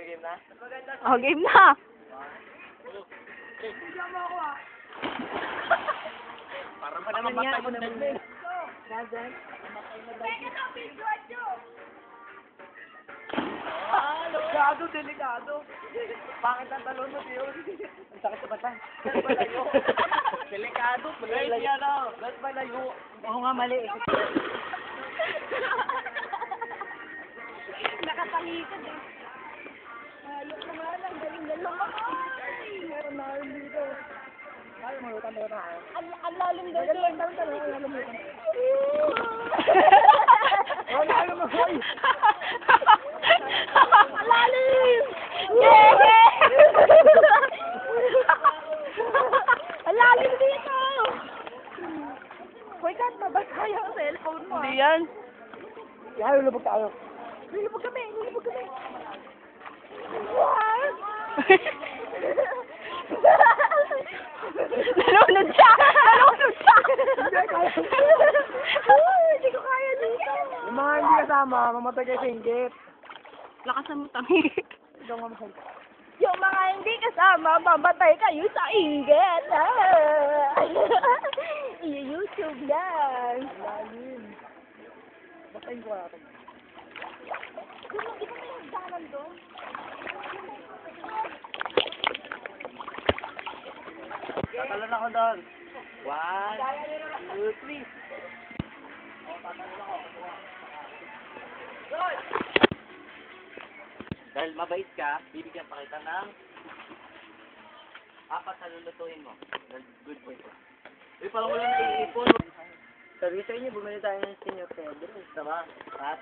game na? Oh, game na. Para mo naman matay mo naman eh. Delikado, delikado. Bakit ang talon mo, Tio? Ang sakit sa bata. Ba't malayo? Delikado, malayo yan o. Ba't malayo? Oo nga, mali. Nakapangitan eh. Ayok naman, ang galing na naman. Meron na rin dito. Ayaw mo, lutan na tayo. Ang lalim daw dito. Ang lalim mo, boy. Ang lalim! Yeah! Ang lalim dito! Hoy, Kat, mabasa yung cellphone mo. Hindi yan. Ayaw, lubog tayo. Lulubog kami, lulubog kami. What? Nalunod siya! Nalunod siya! Hindi ko kaya dito. Yung mga hindi kasama, mamatay kayo sa inggit. Lakasan mo tangi. Ikaw nga mahal. Yung mga hindi kasama, mamatay kayo sa inggit. I-YouTube lang. Lalim. Batayin ko natin. Di ba may hagdanan doon? Tatalon ako doon. 1, 2, 3. Dahil mabait ka, bibigyan pa kita ng 4 na lulutuin mo. Dahil good boy ko. Uy, parang wala na iipon. Sabi sa inyo, bumili tayo ng Senior Pedro. Tama? At